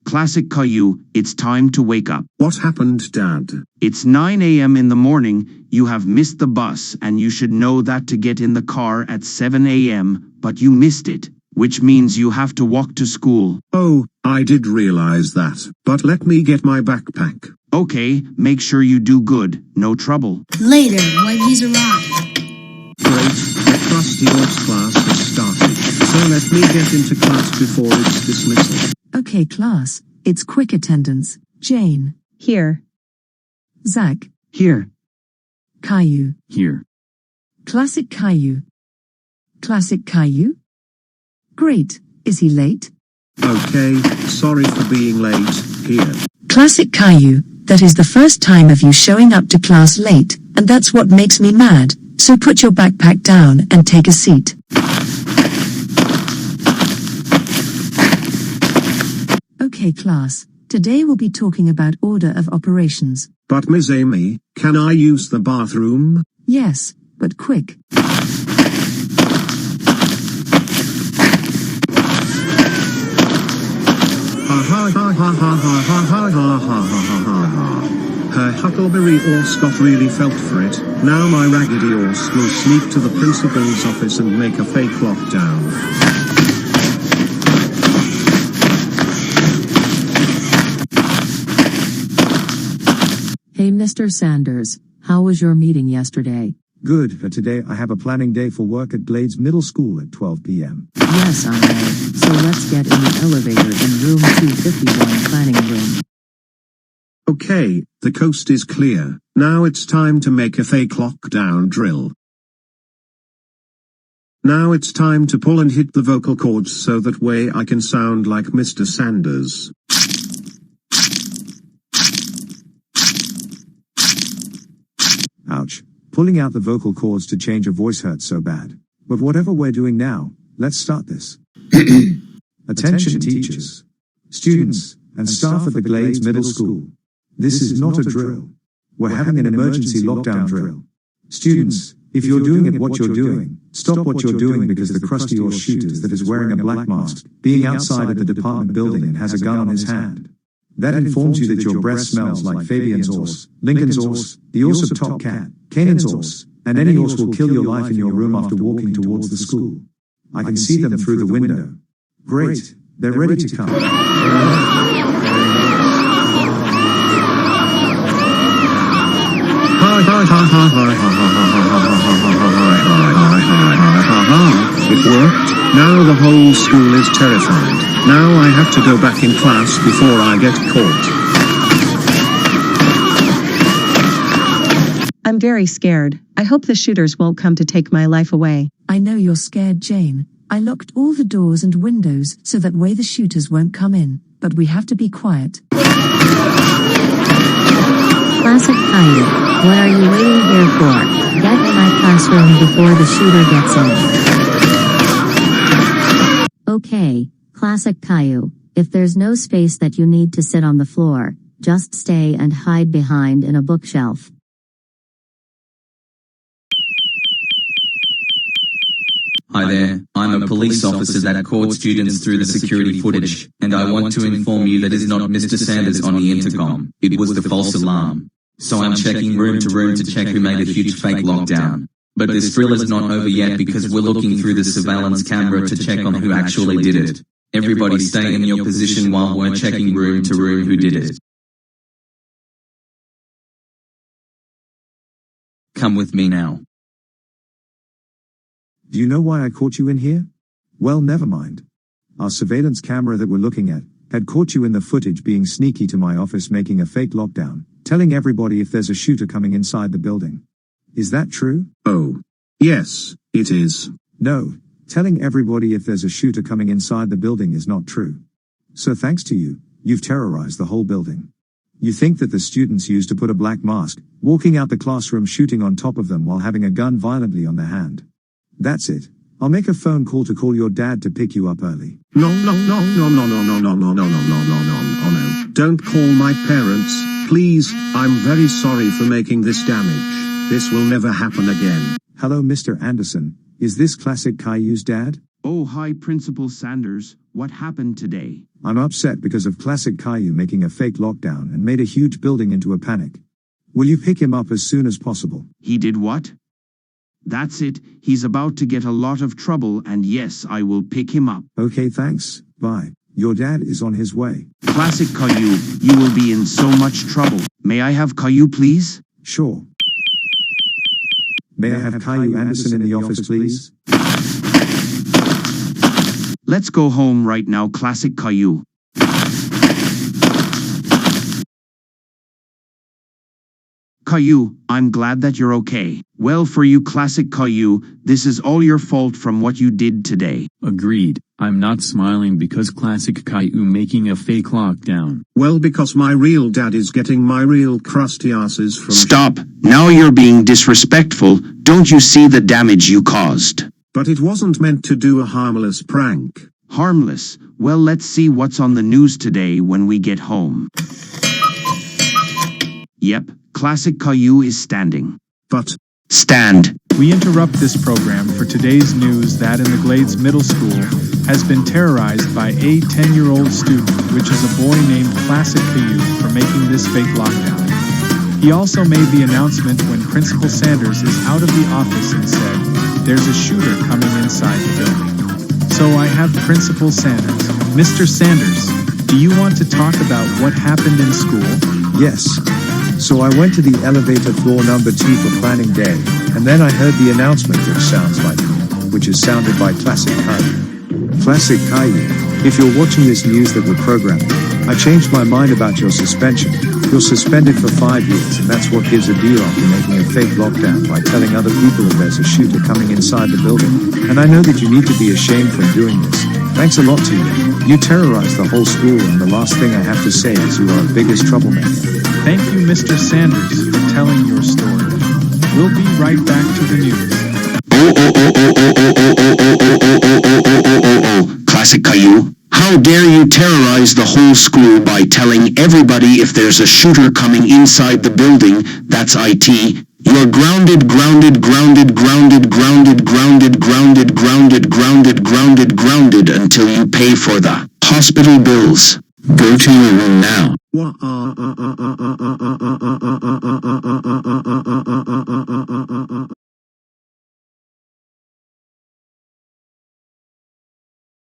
Classic Caillou, it's time to wake up. What happened, Dad? It's 9 a.m. in the morning, you have missed the bus and you should know that to get in the car at 7 a.m., but you missed it, which means you have to walk to school. Oh, I did realize that, but let me get my backpack. Okay, make sure you do good, no trouble. Later, when he's arrived. Great, the trusty horse class has started, so let me get into class before its dismissal. Okay class, it's quick attendance. Jane. Here. Zach. Here. Caillou. Here. Classic Caillou. Classic Caillou? Great, is he late? Okay, sorry for being late, here. Classic Caillou, that is the first time of you showing up to class late, and that's what makes me mad, so put your backpack down and take a seat. Okay class, today we'll be talking about order of operations. But Miss Amy, can I use the bathroom? Yes, but quick. Ha ha ha ha ha ha ha ha ha ha ha ha ha. Her huckleberry horse got really felt for it. Now my raggedy horse will sneak to the principal's office and make a fake lockdown. Hey Mr. Sanders, how was your meeting yesterday? Good, but today I have a planning day for work at Glades Middle School at 12 p.m. Yes, I know. So let's get in the elevator in room 251 planning room. Okay, the coast is clear. Now it's time to make a fake lockdown drill. Now it's time to pull and hit the vocal cords so that way I can sound like Mr. Sanders. Ouch. Pulling out the vocal cords to change a voice hurts so bad. But whatever we're doing now, let's start this. Attention teachers, students, and staff at the Glades Middle School. This is not a drill. We're having an emergency lockdown drill. Students, if you're doing what you're doing, stop what you're doing because the crusty horse shooter that is wearing a black mask, being outside of the department building and has a gun on his hand. That informs you that your breath smells like Fabian's horse, Lincoln's horse, the horse of Top Cat, Canaan's horse, and any horse will kill your life in your room after walking towards the school. I can see them through the window. Great, they're ready to come. It worked. Now the whole school is terrified. Now I have to go back in class before I get caught. I'm very scared. I hope the shooters won't come to take my life away. I know you're scared, Jane. I locked all the doors and windows so that way the shooters won't come in, but we have to be quiet. Classic Caillou, what are you waiting here for? Get in my classroom before the shooter gets in. Okay, Classic Caillou, if there's no space that you need to sit on the floor, just stay and hide behind in a bookshelf. Hi there, I'm a police officer that caught students through the security footage, and I want to inform you that it is not Mr. Sanders on the intercom. It was the false alarm. So I'm checking room to check who made a huge fake lockdown. But this drill is not over yet because we're looking through the surveillance camera to check on who actually did it. Everybody stay in your position while we're checking room who did it. Come with me now. Do you know why I caught you in here? Well, never mind. Our surveillance camera that we're looking at had caught you in the footage being sneaky to my office making a fake lockdown, telling everybody if there's a shooter coming inside the building. Is that true? Oh. Yes, it is. No, telling everybody if there's a shooter coming inside the building is not true. So thanks to you, you've terrorized the whole building. You think that the students used to put a black mask, walking out the classroom shooting on top of them while having a gun violently on their hand. That's it. I'll make a phone call to call your dad to pick you up early. No. Don't call my parents, please. I'm very sorry for making this damage. This will never happen again. Hello, Mr. Anderson. Is this Classic Caillou's dad? Oh, hi, Principal Sanders. What happened today? I'm upset because of classic Caillou making a fake lockdown and made a huge building into a panic. Will you pick him up as soon as possible? He did what? That's it. He's about to get a lot of trouble, and yes, I will pick him up. Okay, thanks. Bye. Your dad is on his way. Classic Caillou, you will be in so much trouble. May I have Caillou, please? Sure. May I have Caillou Anderson in the office, please? Let's go home right now, Classic Caillou. Caillou, I'm glad that you're okay. Well, for you, Classic Caillou, this is all your fault from what you did today. Agreed. I'm not smiling because classic Caillou making a fake lockdown. Well, because my real dad is getting my real crusty asses from— Stop. Now you're being disrespectful. Don't you see the damage you caused? But it wasn't meant to do a harmless prank. Harmless? Well, let's see what's on the news today when we get home. Yep, Classic Caillou is standing. But— Stand. We interrupt this program for today's news that in the Glades Middle School has been terrorized by a 10-year-old student, which is a boy named Classic Caillou, for making this fake lockdown. He also made the announcement when Principal Sanders is out of the office and said, "There's a shooter coming inside the building." So I have Principal Sanders. Mr. Sanders, do you want to talk about what happened in school? Yes. So I went to the elevator floor number 2 for planning day, and then I heard the announcement which is sounded by Classic Caillou. Classic Caillou, if you're watching this news that we're programming, I changed my mind about your suspension. You're suspended for 5 years, and that's what gives a deal after making a fake lockdown by telling other people that there's a shooter coming inside the building. And I know that you need to be ashamed from doing this. Thanks a lot to you. You terrorized the whole school, and the last thing I have to say is you are our biggest troublemaker. Thank you, Mr. Sanders, for telling your story. We'll be right back to the news. Classic Caillou, how dare you terrorize the whole school by telling everybody if there's a shooter coming inside the building? That's IT. You're grounded, grounded, grounded, grounded, grounded, grounded, grounded, grounded, grounded, grounded, grounded until you pay for the hospital bills. Go to your room now.